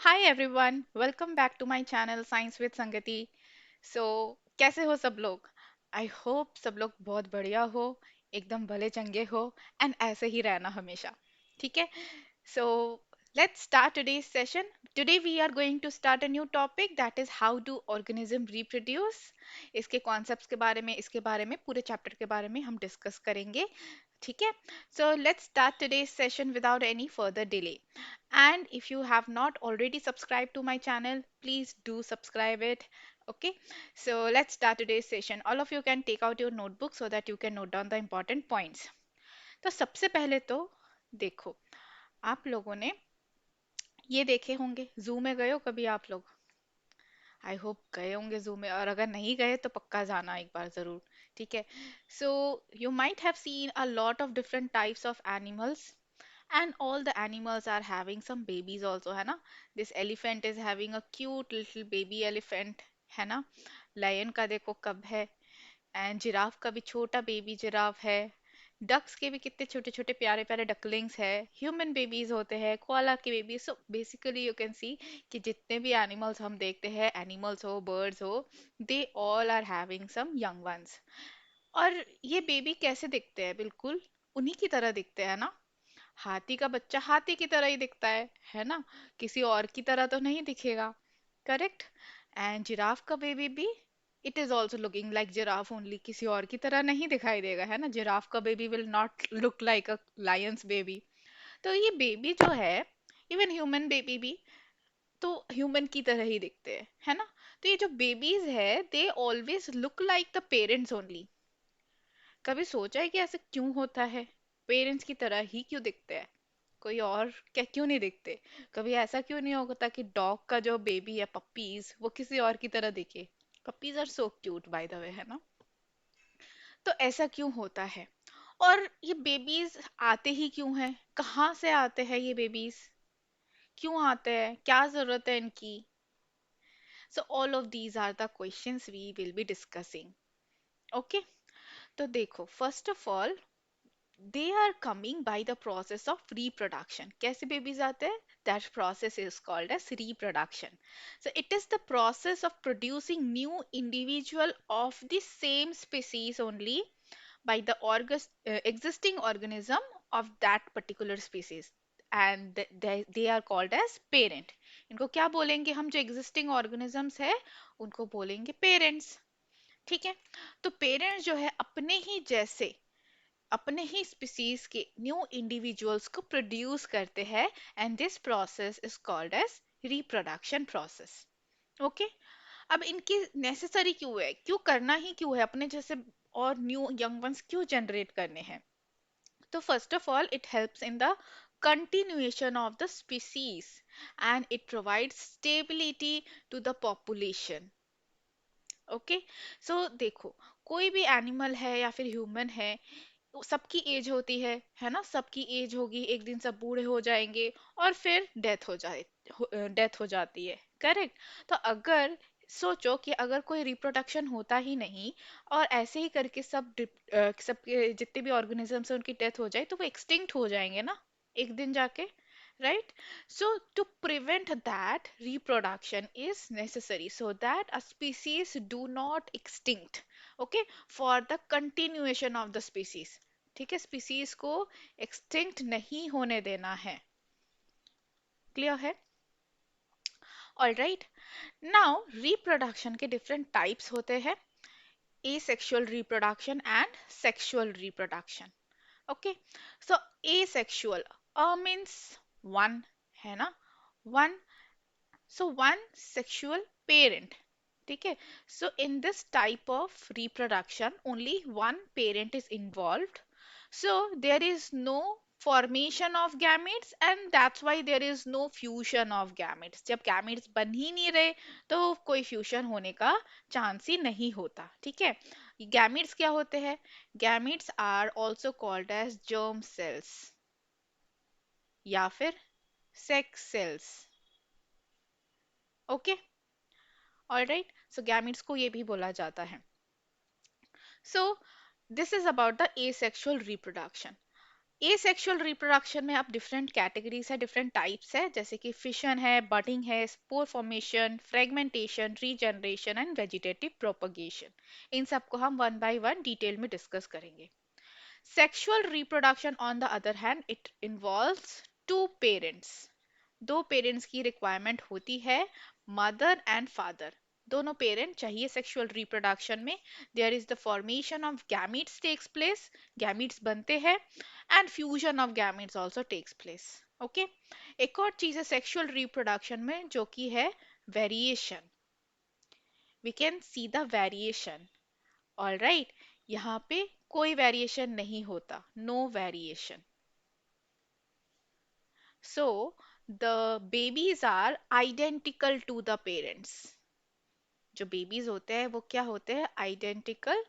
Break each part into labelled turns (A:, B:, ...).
A: Hi everyone, welcome back to my channel science with Sangati. So कैसे हो सब लोग? आई होप सब लोग बहुत बढ़िया हो, एकदम भले चंगे हो एंड ऐसे ही रहना हमेशा। ठीक है। So let's start today's session. Today we are going to start a new topic, that is how do organism reproduce. इसके कॉन्सेप्ट्स के बारे में, इसके बारे में, पूरे चैप्टर के बारे में हम डिस्कस करेंगे। ठीक है। So let's start today's session without any further delay. And if you have not already subscribed to my channel, please do subscribe it. Okay, so let's start today's session. All of you can take out your notebook so that you can note down the important points. तो सबसे पहले तो देखो, आप लोगों ने ये देखे होंगे, जू में गए हो कभी आप लोग? आई होप गए होंगे जू में, और अगर नहीं गए तो पक्का जाना एक बार जरूर। ठीक है। So you might have seen a lot of different types of animals, and all the animals are having some babies also, है ना? This elephant is having a cute little baby elephant, है ना? लायन का देखो कब है, and giraffe का भी छोटा बेबी जिराफ है। डक्स के भी कितने छोटे छोटे प्यारे प्यारे डकलिंग्स है। ह्यूमन बेबीज होते हैं, कोआला के baby. So basically you can सी कि जितने भी एनिमल्स हम देखते हैं, एनिमल्स हो, बर्ड्स हो, they all are having some young ones. और ये बेबी कैसे दिखते हैं? बिल्कुल उन्हीं की तरह दिखते हैं ना। हाथी का बच्चा हाथी की तरह ही दिखता है ना? किसी और की तरह तो नहीं दिखेगा। करेक्ट। एंड जिराफ का बेबी भी, it is also looking like giraffe only, किसी और की तरह नहीं दिखाई देगा, है ना? जिराफ का baby will not look like a Lions baby. तो ये बेबी जो है, इवन ह्यूमन बेबी भी तो ह्यूमन की तरह ही दिखते हैं, है ना? तो ये जो बेबीज है, they always look like the parents only. कभी सोचा है कि ऐसे क्यों होता है? पेरेंट्स की तरह ही क्यों दिखते हैं? कोई और क्या क्यों नहीं दिखते? कभी ऐसा क्यों नहीं होता कि डॉग का जो बेबी है, पपीज, वो किसी और की तरह दिखे? Puppies are so cute by the way, है ना? तो ऐसा क्यों होता है? और ये बेबीज आते ही क्यों हैं? कहाँ से आते हैं ये बेबीज? क्यों आते हैं? क्या जरूरत है इनकी? So all of these are the questions we will be discussing. Okay. तो देखो, first of all, they are coming by the process of reproduction. कैसे babies आते हैं? That process is called as reproduction. So it is the process of producing new individual of the same species only by the existing organism of that particular species, and they are called as parent. इनको क्या बोलेंगे हम? जो existing organisms है उनको बोलेंगे parents। ठीक है। तो पेरेंट्स जो है अपने ही जैसे, अपने ही स्पीसीज के न्यू इंडिविजुअल्स को प्रोड्यूस करते हैं, and this process is called as reproduction process. Okay. अब इनकी नेसेसरी क्यों है? क्यों करना ही क्यों है? अपने जैसे और न्यू यंग वंस क्यों जनरेट करने हैं? तो first of all, it helps in the continuation of the species, and it provides stability to the population. Okay. So देखो, कोई भी एनिमल है या फिर ह्यूमन है, तो सबकी एज होती है ना? सबकी एज होगी, एक दिन सब बूढ़े हो जाएंगे और फिर डेथ हो जाती है। करेक्ट। तो अगर सोचो कि अगर कोई रिप्रोडक्शन होता ही नहीं और ऐसे ही करके सबके जितने भी ऑर्गेनिजम्स हैं उनकी डेथ हो जाए, तो वो एक्सटिंक्ट हो जाएंगे ना एक दिन जाके, right? So to prevent that, reproduction is necessary so that a species do not extinct. Okay, for the continuation of the species. ठीक है, स्पीसीज को एक्सटिंक्ट नहीं होने देना है। क्लियर है? All right. नाउ रिप्रोडक्शन के डिफरेंट टाइप्स होते हैं, asexual reproduction and sexual reproduction. Okay, so asexual means one, है ना? one, so one sexual parent. ठीक है। so in this type of reproduction only one parent is involved, so there is no formation of gametes, and that's why there is no fusion of gametes. जब gametes बन ही नहीं रहे तो कोई fusion होने का चांस ही नहीं होता। ठीक है। gametes क्या होते हैं? gametes are also called as germ cells या फिर sex cells। ओके। ऑलराइट। सो gametes को ये भी बोला जाता है। So this is about the asexual reproduction. Asexual reproduction में अब डिफरेंट कैटेगरीज है, डिफरेंट टाइप्स है, जैसे कि फिशन है, बडिंग है, spore formation, fragmentation, regeneration and vegetative propagation. इन सबको हम वन बाय वन डिटेल में डिस्कस करेंगे। Sexual reproduction, on the other hand, it involves two parents. दो पेरेंट्स की रिक्वायरमेंट होती है, मदर एंड फादर। दोनों पेरेंट चाहिए सेक्सुअल रिप्रोडक्शन में। There is the formation of gametes takes place, gametes बनते हैं, and fusion of gametes also takes place. Okay, एक और चीज है सेक्सुअल रिप्रोडक्शन में जो कि है variation. We can see the variation. All right, यहाँ पे कोई वेरिएशन नहीं होता, no variation. So the babies are identical to the parents. जो बेबीज होते हैं वो क्या होते हैं, identical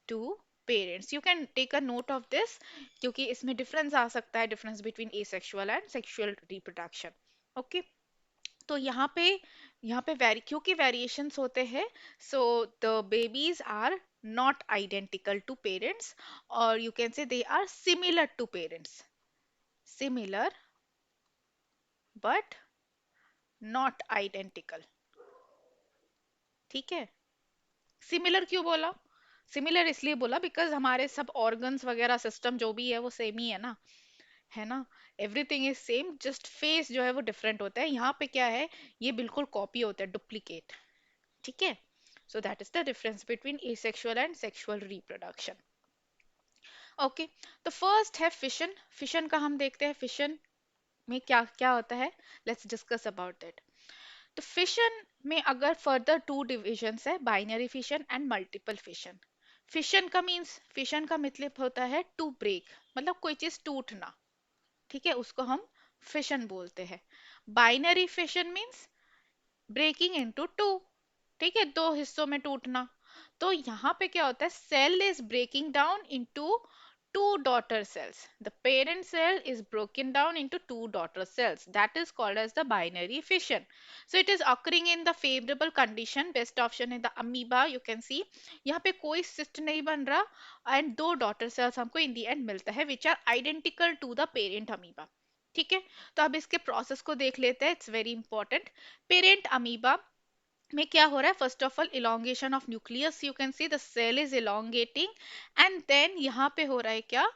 A: to parents. You can take a note of this, क्योंकि इसमें डिफरेंस आ सकता है, difference between asexual and sexual reproduction. Okay, तो यहाँ पे क्योंकि वेरिएशंस होते हैं, so the babies are not identical to parents, और you can say they are similar to parents, similar but not identical. ठीक है, सिमिलर क्यों बोला, सिमिलर इसलिए बोला बिकॉज हमारे सब ऑर्गन्स वगैरह सिस्टम जो भी है वो सेम ही है ना, है ना। Everything is same, just face जो है वो डिफरेंट होता है। यहाँ पे क्या है, ये बिल्कुल कॉपी होता है, डुप्लीकेट। ठीक है, so that is the difference between asexual and sexual reproduction. Okay, तो फर्स्ट है फिशन। फिशन का हम देखते हैं, फिशन में क्या क्या होता है, लेट्स डिस्कस अबाउट दैट। तो फिशन में अगर फर्दर टू डिविजन्स है, binary fission and multiple fission. Fission का मतलब होता है टू ब्रेक, मतलब कोई चीज टूटना। ठीक है, उसको हम फिशन बोलते हैं। Binary fission means breaking into two. ठीक है, दो हिस्सों में टूटना। तो यहाँ पे क्या होता है, cell is breaking down into two daughter cells. The parent cell is broken down into two daughter cells. That is called as the binary fission. So it is occurring in the favorable condition. Best option is the amoeba. You can see यहाँ पे कोई cyst नहीं बन रहा and दो daughter cells हमको in the end मिलता है which are identical to the parent amoeba. ठीक है, तो अब इसके प्रोसेस को देख लेते हैं, it's very important. Parent amoeba में क्या हो रहा है, first of all elongation of nucleus, you can see the cell is elongating, and then यहाँ पे हो रहा है क्या,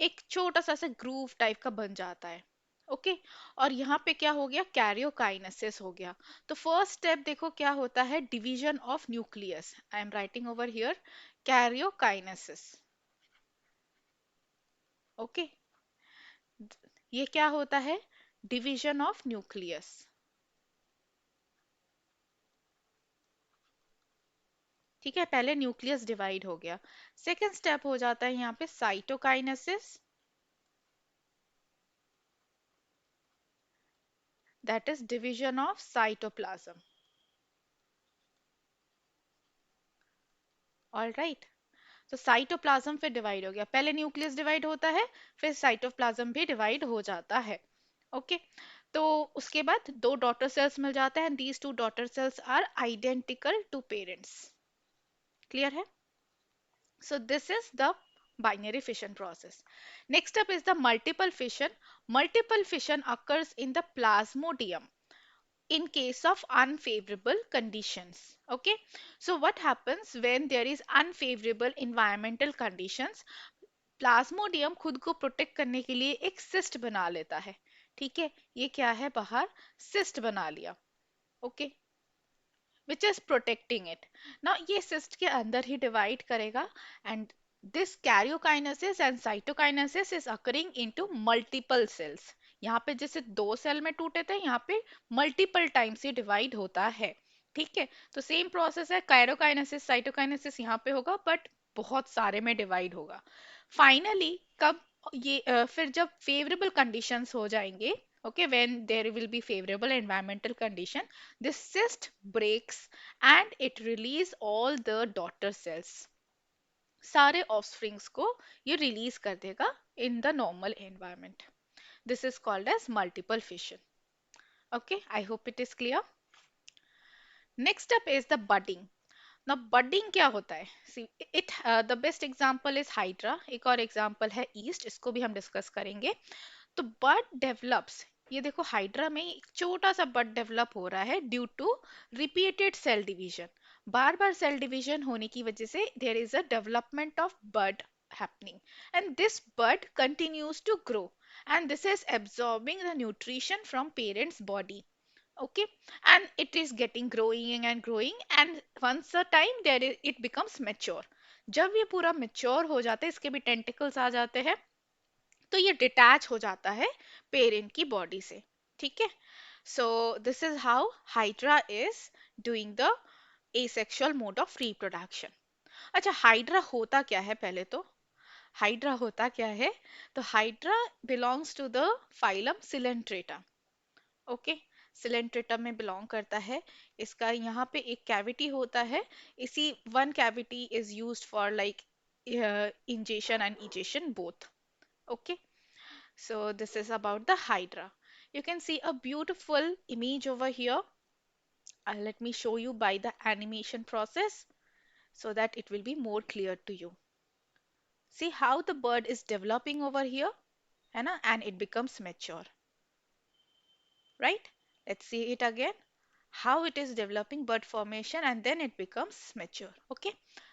A: एक छोटा सा ग्रूव टाइप का बन जाता है। ओके, और यहाँ पे क्या हो गया, कैरियोकाइनेसिस हो गया। तो फर्स्ट स्टेप देखो क्या होता है, division of nucleus. I am writing over here karyokinesis. Okay, ये क्या होता है, डिवीजन ऑफ न्यूक्लियस। ठीक है, पहले न्यूक्लियस डिवाइड हो गया। सेकेंड स्टेप हो जाता है यहाँ पे cytokinesis, that is division of cytoplasm. All right, तो साइटोप्लाज्म फिर डिवाइड हो गया, पहले न्यूक्लियस डिवाइड होता है, फिर साइटोप्लाज्म भी डिवाइड हो जाता है। ओके, तो उसके बाद दो डॉटर सेल्स मिल जाते हैं, these two daughter cells are identical to parents. Clear है, so this is the binary fission process. Next up is the multiple fission. Multiple fission occurs in the plasmodium in case of unfavorable conditions. Okay, so what happens when there is unfavorable environmental conditions, Plasmodium खुद को protect करने के लिए एक cyst बना लेता है। ठीक है, ये क्या है, बाहर सिस्ट बना लिया। Okay, which is protecting it. Now ये cyst के अंदर ही divide करेगा, and this karyokinesis and cytokinesis is occurring into multiple cells. यहाँ पे जैसे दो सेल में टूटे थे, यहाँ पे मल्टीपल टाइम से डिवाइड होता है। ठीक है, तो सेम प्रोसेस है, कायरोकाइनेसिस साइटोकाइनेसिस यहाँ पे होगा, बट बहुत सारे में डिवाइड होगा। फाइनली कब ये फिर जब फेवरेबल कंडीशंस हो जाएंगे, okay, when there will be favorable environmental condition, this cyst breaks and it release all the daughter cells, सारे offsprings को ये release कर देगा in the normal environment. This is called as multiple fission. Okay, I hope it is clear. Next up is the budding. ना budding क्या होता है? See it the best example is hydra, एक और एग्जांपल है east, इसको भी हम डिस्कस करेंगे। तो बड डेवलप्स, ये देखो हाइड्रा में एक छोटा सा बड डेवलप हो रहा है due to repeated cell division. बार बार सेल डिवीजन होने की वजह से there is a development of bud happening, and this bud continues to grow, and this is absorbing the nutrition from parents body. Okay, and it is getting growing and growing, and once a time there is, it becomes mature. जब ये पूरा mature हो जाता है, इसके भी tentacles आ जाते हैं, तो ये डिटैच हो जाता है पेरेंट की बॉडी से। ठीक है, so this is how hydra is doing the asexual mode of reproduction. अच्छा, हाइड्रा होता क्या है पहले तो? हाइड्रा होता क्या है? तो hydra belongs to the phylum Coelenterata. Okay, Coelenterata में बिलोंग करता है। इसका यहाँ पे एक कैविटी होता है, इसी one cavity is used for like ingestion and egestion both. Okay, so this is about the hydra. You can see a beautiful image over here. Let me show you by the animation process so that it will be more clear to you. See how the bird is developing over here, है ना? And it becomes mature, right? Let's see it again. How it is developing bud formation and then it becomes mature. Okay,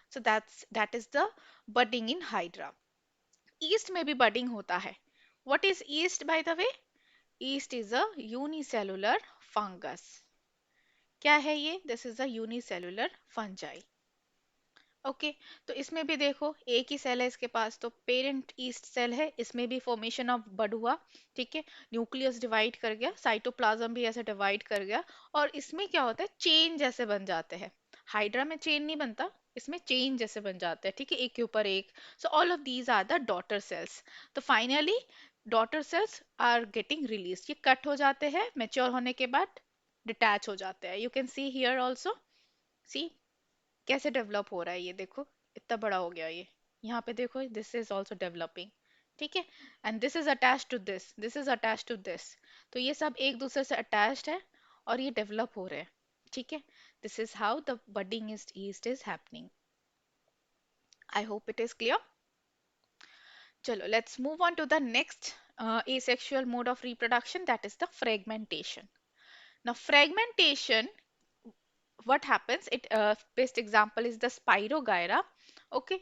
A: so that is the budding in hydra. Yeast में भी budding होता है. What is yeast by the way? Yeast is a unicellular fungus. क्या है ये? This is a unicellular fungi. Okay, तो इसमें भी देखो एक ही सेल है इसके पास, तो पेरेंट ईस्ट सेल है, इसमें भी फॉर्मेशन ऑफ बड हुआ। ठीक है, न्यूक्लियस डिवाइड कर गया, साइटोप्लाज्म भी ऐसे डिवाइड कर गया, और इसमें क्या होता है, चेन जैसे बन जाते हैं। हाइड्रा में चेन नहीं बनता, इसमें चेन जैसे बन जाते हैं। ठीक है, एक के ऊपर एक। So all of these are the daughter cells. तो finally daughter cells are getting release, ये कट हो जाते हैं मेच्योर होने के बाद, डिटैच हो जाते हैं। You can see here also, see कैसे डेवलप हो रहा है, ये देखो इतना बड़ा हो गया ये। यहाँ पे देखो दिस इज ऑल्सो डेवलपिंग। ठीक है, and this is attach to this, this is attach to this. तो ये सब एक दूसरे से अटैच्ड है और ये डेवलप हो रहे हैं। ठीक है, this is how the budding is yeast is happening. I hope it is clear. चलो let's move on to the next asexual mode of reproduction, that is the fragmentation. Now fragmentation, what happens, it best example is the spirogyra. Okay,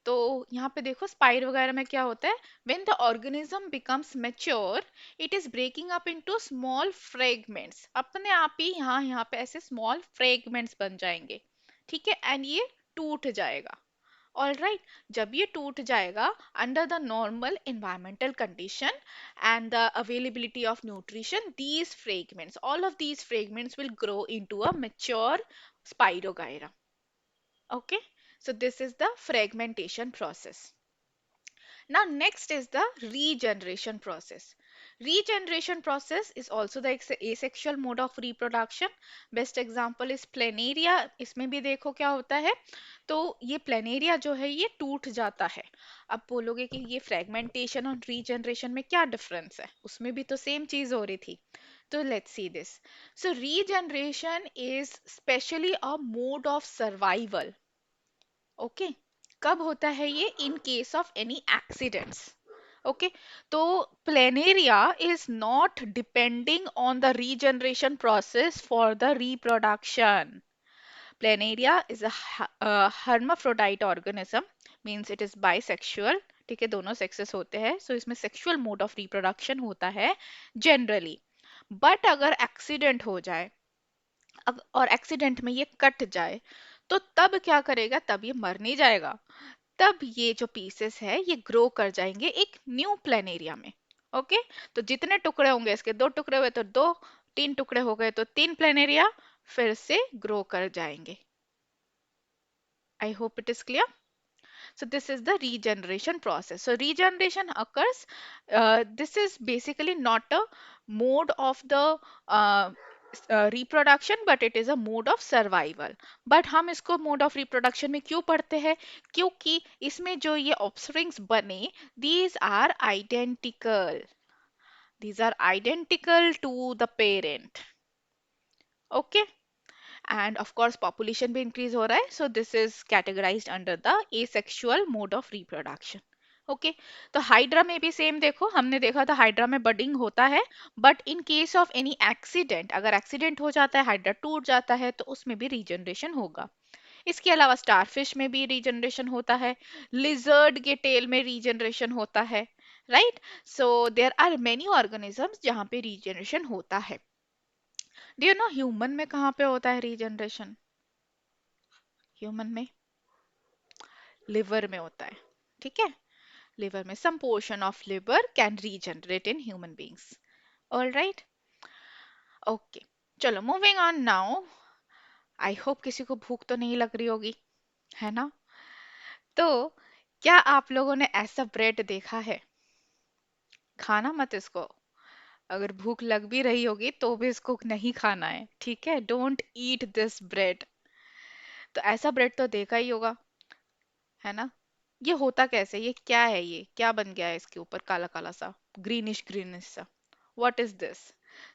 A: तो यहाँ पे देखो spirogyra में क्या होता है, when the organism becomes mature it is breaking up into small fragments, अपने आप ही यहाँ यहाँ पे ऐसे small fragments बन जाएंगे। ठीक है, एंड ये टूट जाएगा। ऑल राइट, जब ये टूट जाएगा under the normal environmental condition and the availability of nutrition, these fragments, all of these fragments will grow into a mature spirogyra. Okay, so this is the fragmentation process. Now next is the regeneration process. Regeneration process is also the asexual mode of reproduction. Best example is planaria. इसमें भी देखो क्या होता है, तो ये planaria जो है ये टूट जाता है। अब बोलोगे कि ये फ्रेगमेंटेशन और रीजनरेशन में क्या डिफरेंस है, उसमें भी तो सेम चीज हो रही थी। तो let's see this. So regeneration is specially a mode of survival. Okay, कब होता है ये? In case of any accidents. Okay, तो planaria is not depending on the regeneration process for the reproduction. Planaria is a hermaphrodite organism, means it is bisexual. ठीक है, दोनों sexes होते हैं, सो इसमें सेक्सुअल मोड ऑफ रिप्रोडक्शन होता है generally. But अगर एक्सीडेंट हो जाए और एक्सीडेंट में ये कट जाए, तो तब क्या करेगा? तब ये मर नहीं जाएगा, तब ये जो पीसेस है ये ग्रो कर जाएंगे एक न्यू प्लेनेरिया में। ओके, तो जितने टुकड़े होंगे, इसके दो टुकड़े हुए तो दो, तीन टुकड़े हो गए तो तीन प्लेनेरिया फिर से ग्रो कर जाएंगे। I hope it is clear. So this is the regeneration process. So regeneration occurs. This is basically not a mode of the reproduction, but it is a mode of survival. But हम इसको mode of reproduction में क्यों पढ़ते हैं? क्योंकि इसमें जो ये offsprings बने, these are identical. These are identical to the parent. Okay. End of course population भी इंक्रीज हो रहा है, so this is categorised under the asexual mode of reproduction. Okay, तो हाइड्रा में भी सेम देखो, हमने देखा था हाइड्रा में बडिंग होता है, but in case of any accident, अगर एक्सीडेंट हो जाता है, हाइड्रा टूट जाता है, तो उसमें भी रीजनरेशन होगा। इसके अलावा स्टारफिश में भी रीजनरेशन होता है, लिजर्ड के टेल में रीजनरेशन होता है, right. So there are many organisms जहाँ पे रीजनरेशन होता है। डू यू नो ह्यूमन में कहाँ पे होता है रीजनरेशन? ह्यूमन में लिवर में होता है, ठीक है। लिवर में some portion of liver can regenerate in human beings. All right, okay, चलो moving on now. I hope किसी को भूख तो नहीं लग रही होगी, है ना? तो क्या आप लोगों ने ऐसा ब्रेड देखा है? खाना मत इसको, अगर भूख लग भी रही होगी तो भी इसको नहीं खाना है, ठीक है? Don't eat this bread. तो ऐसा ब्रेड तो देखा ही होगा, है ना? ये होता कैसे, ये क्या है, ये क्या बन गया है इसके ऊपर काला काला सा, ग्रीनिश ग्रीनिश सा? What is this?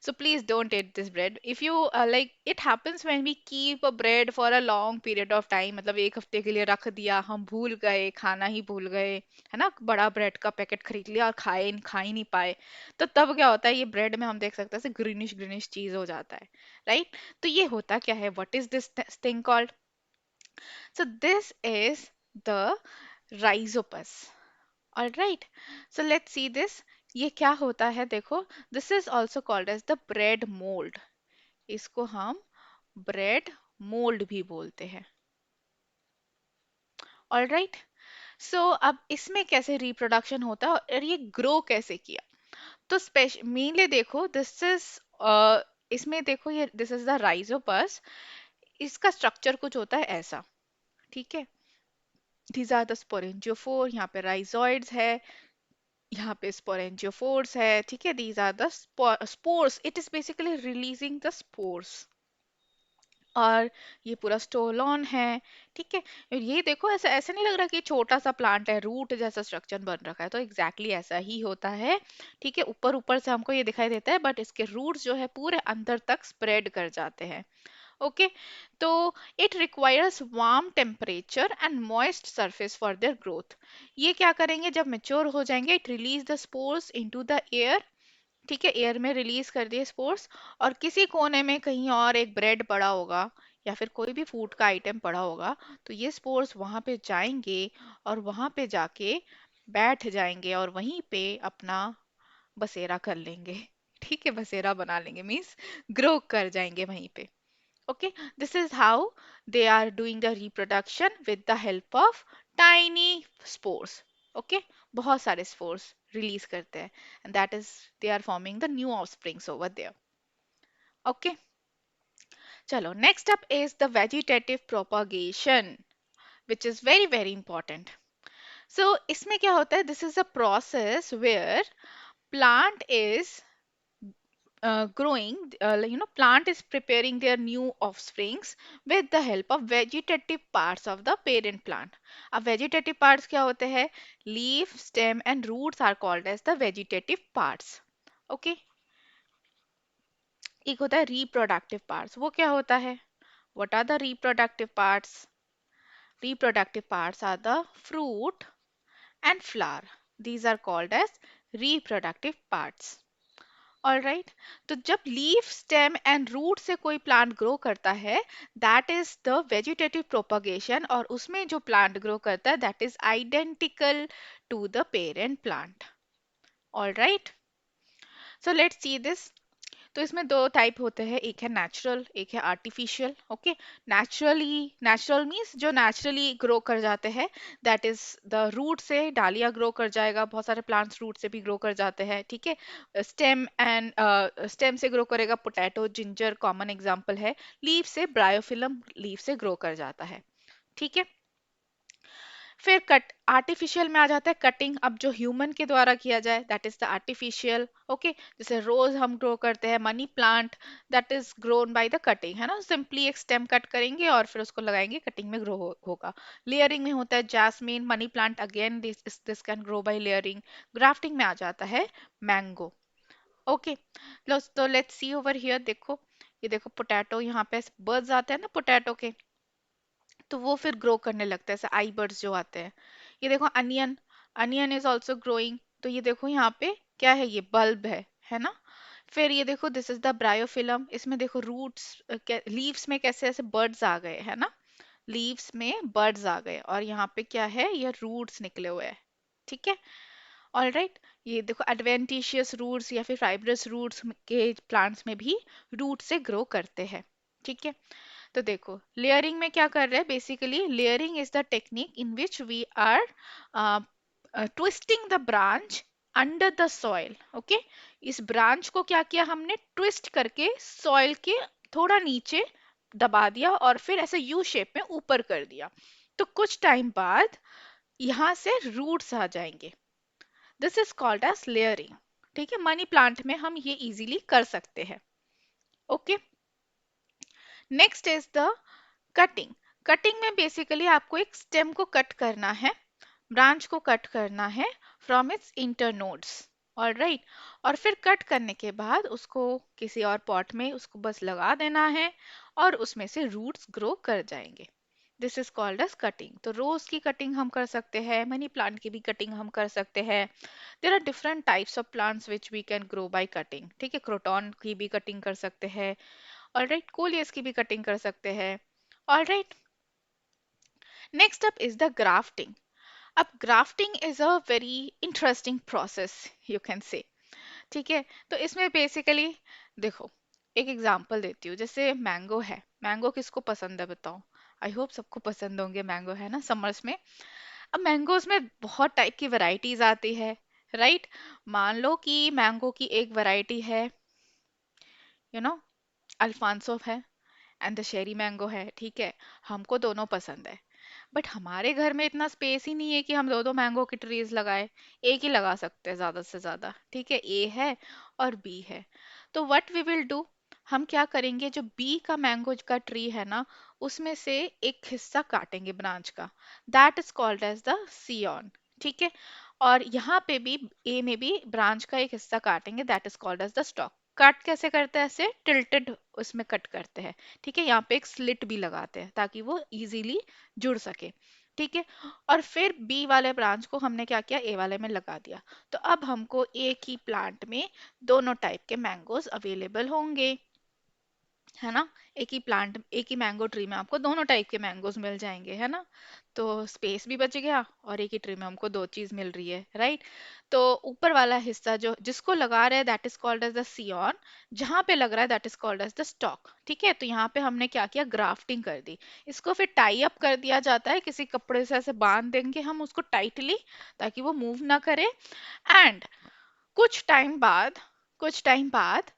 A: So please don't eat this bread. If you like, it happens when we keep a bread for a long period of time, मतलब एक हफ्ते के लिए रख दिया, हम भूल गए, खाना ही भूल गए, है ना, बड़ा ब्रेड का पैकेट खरीद लिया और खा ही नहीं पाए, तो तब क्या होता है, ये ब्रेड में हम देख सकते हैं ग्रीनिश ग्रीनिश चीज हो जाता है, राइट। तो ये होता क्या है, what is this thing called? So this is the rhizopus. All right. So let's see this. ये क्या होता है देखो, this is also called as the bread mold. इसको हम bread mold भी बोलते हैं। All right. So अब इसमें कैसे reproduction होता है और ये grow कैसे किया? तो स्पेशल मेनली देखो, दिस इज इसमें देखो, ये दिस इज द राइजोपस। इसका स्ट्रक्चर कुछ होता है ऐसा, ठीक है। these are the sporangiopore, यहाँ पे rhizoids है, यहाँ पे sporangiopores है, ठीक है। these are the spores, it is basically releasing the spores। और ये पूरा स्टोलॉन है, ठीक है। और ये देखो, ऐसा ऐसा नहीं लग रहा कि छोटा सा प्लांट है, रूट जैसा स्ट्रक्चर बन रखा है, तो एग्जैक्टली exactly ऐसा ही होता है, ठीक है। ऊपर ऊपर से हमको ये दिखाई देता है, बट इसके रूट्स जो है पूरे अंदर तक स्प्रेड कर जाते हैं। ओके, तो it requires warm temperature and moist surface for their growth. ये क्या करेंगे, जब मेच्योर हो जाएंगे, it release the spores into the air, ठीक है, एयर में रिलीज कर दिए स्पोर्स। और किसी कोने में कहीं और एक ब्रेड पड़ा होगा या फिर कोई भी फूड का आइटम पड़ा होगा, तो ये स्पोर्स वहां पे जाएंगे और वहां पे जाके बैठ जाएंगे और वहीं पे अपना बसेरा कर लेंगे ठीक है, बसेरा बना लेंगे, मीन्स ग्रो कर जाएंगे वहीं पे। Okay, this is how they are doing the reproduction with the help of tiny spores. Okay, बहुत सारे spores release करते हैं, and that is they are forming the new offsprings over there. Okay, चलो next up is the vegetative propagation, which is very very important. So इसमें क्या होता है, this is a process where plant is growing, plant is preparing their new offsprings with the help of vegetative parts of the parent plant. अब vegetative parts क्या होते हैं? Leaf, stem and roots are called as the vegetative parts. Okay, एक होता है reproductive parts, वो क्या होता है? What are the reproductive parts? Reproductive parts are the fruit and flower. These are called as reproductive parts. All right, तो जब leaf, stem and root से कोई प्लांट ग्रो करता है, that is the vegetative propagation, और उसमें जो plant grow करता है that is identical to the parent plant. All right, so let's see this. तो इसमें दो टाइप होते हैं, एक है नेचुरल, एक है आर्टिफिशियल। ओके, नेचुरल मीन्स जो नेचुरली ग्रो कर जाते हैं, दैट इज द रूट से डालिया ग्रो कर जाएगा, बहुत सारे प्लांट्स रूट से भी ग्रो कर जाते हैं, ठीक है। स्टेम से ग्रो करेगा, पोटैटो, जिंजर कॉमन एग्जाम्पल है। लीफ से ब्रायोफिलम लीफ से ग्रो कर जाता है, ठीक है। फिर कट आर्टिफिशियल में आ जाता है कटिंग, अब जो ह्यूमन के द्वारा किया जाए that is the artificial. Okay, जैसे रोज हम ग्रो करते हैं, money plant, that is grown by the cutting, है ना, सिंपली एक स्टेम कट करेंगे और फिर उसको लगाएंगे, कटिंग में ग्रो होगा। लेयरिंग में होता है jasmine, money plant, again this can grow by layering. Grafting में आ जाता है मैंगो। ओके, तो लेट्स सी ओवर हियर, देखो ये देखो पोटैटो, यहाँ पे बर्ड्स आते हैं ना पोटैटो के, तो वो फिर ग्रो करने लगता है, ऐसे आई बर्ड्स जो आते हैं। ये देखो onion, onion is also growing, तो ये देखो यहाँ पे क्या है, ये बल्ब है ना। फिर ये देखो दिस इज द ब्रायोफिलम, इसमें देखो रूट्स, लीव्स में कैसे ऐसे बर्ड्स आ गए है ना, लीव्स में बर्ड्स आ गए, और यहाँ पे क्या है, ये रूट्स निकले हुए हैं। ठीक है, ऑल राइट। ये देखो एडवेंटिशियस रूट्स या फिर फाइब्रस रूट्स के प्लांट्स में भी रूट से ग्रो करते हैं। ठीक है, तो देखो लेयरिंग में क्या कर रहे हैं, basically layering is the technique in which we are twisting the branch under the soil. Okay, इस ब्रांच को क्या किया हमने, ट्विस्ट करके सॉइल के थोड़ा नीचे दबा दिया और फिर ऐसे यू शेप में ऊपर कर दिया, तो कुछ टाइम बाद यहाँ से रूट्स आ जाएंगे। This is called as layering. ठीक है, मनी प्लांट में हम ये इजीली कर सकते हैं। Okay, next is the cutting. Cutting में बेसिकली आपको एक स्टेम को कट करना है, ब्रांच को कट करना है from its inter nodes. All right, और फिर कट करने के बाद उसको किसी और पॉट में उसको बस लगा देना है, और उसमें से रूट्स ग्रो कर जाएंगे। This is called as cutting. तो रोज की कटिंग हम कर सकते हैं, मनी प्लांट की भी कटिंग हम कर सकते हैं। There are different types of plants which we can grow by cutting. ठीक है, क्रोटॉन की भी कटिंग कर सकते हैं, ऑल राइट, कोलियस की भी कटिंग कर सकते हैं। All right, next up is the grafting. अब grafting is a very interesting process, you can say. ठीक है, तो इसमें बेसिकली देखो, एक एग्जांपल देती हूँ, जैसे मैंगो है, मैंगो किसको पसंद है बताओ, आई होप सबको पसंद होंगे मैंगो, है ना, समर्स में। अब मैंगोज में बहुत टाइप की वैरायटीज आती है, राइट। मान लो कि मैंगो की एक वैरायटी है, यू नो, अल्फांसो है, एंड दशहरी मैंगो है। ठीक है, हमको दोनों पसंद है, बट हमारे घर में इतना स्पेस ही नहीं है कि हम दो दो मैंगो की ट्रीज लगाए, एक ही लगा सकते हैं ज्यादा से ज्यादा। ठीक है, ए है और बी है, तो व्हाट वी विल डू, हम क्या करेंगे, जो बी का मैंगो का ट्री है ना, उसमें से एक हिस्सा काटेंगे ब्रांच का, that is called as the scion. ठीक है, और यहाँ पे भी ए में भी ब्रांच का एक हिस्सा काटेंगे, that is called as the stock. Cut कैसे करते हैं, ऐसे टिल्टेड उसमें कट करते हैं। ठीक है, यहाँ पे एक स्लिट भी लगाते हैं ताकि वो इजीली जुड़ सके। ठीक है, और फिर बी वाले ब्रांच को हमने क्या किया, ए वाले में लगा दिया, तो अब हमको एक ही प्लांट में दोनों टाइप के मैंगोज अवेलेबल होंगे, है ना। एक ही प्लांट, एक ही मैंगो ट्री में आपको दोनों टाइप के मैंगोज मिल जाएंगे, है ना। तो स्पेस भी बच गया और एक ही ट्री में हमको दो चीज मिल रही है, राइट। तो ऊपर वाला हिस्सा जो जिसको लगा रहे हैं that is called as the scion, जहां पे लग रहा है that is called as the stock. ठीक है, तो यहाँ पे हमने क्या किया, ग्राफ्टिंग कर दी, इसको फिर टाई अप कर दिया जाता है, किसी कपड़े से ऐसे बांध देंगे हम उसको टाइटली, ताकि वो मूव ना करे। एंड कुछ टाइम बाद, कुछ टाइम बाद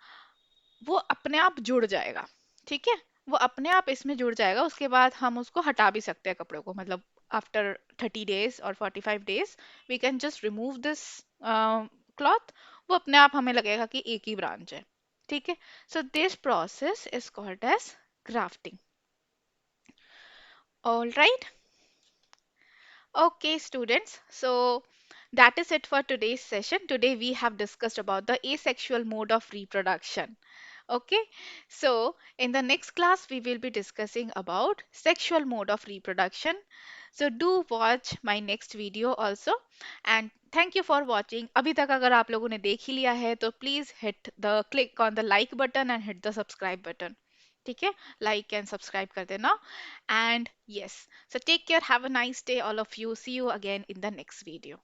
A: वो अपने आप जुड़ जाएगा। ठीक है, वो अपने आप इसमें जुड़ जाएगा, उसके बाद हम उसको हटा भी सकते हैं कपड़ों को, मतलब आफ्टर 30 days और 45 days we can just remove this cloth, वो अपने आप हमें लगेगा कि एक ही ब्रांच है। ठीक है, so this process is called as grafting. All right, okay students, so that is it for today's session. Today we have discussed about the asexual mode of reproduction. Okay, so in the next class we will be discussing about sexual mode of reproduction. So do watch my next video also, and thank you for watching. अभी तक अगर आप लोगों ने देख ही लिया है तो please hit the click on the like button and hit the subscribe button. ठीक है, like and subscribe कर देना. And yes, so take care, have a nice day all of you, see you again in the next video.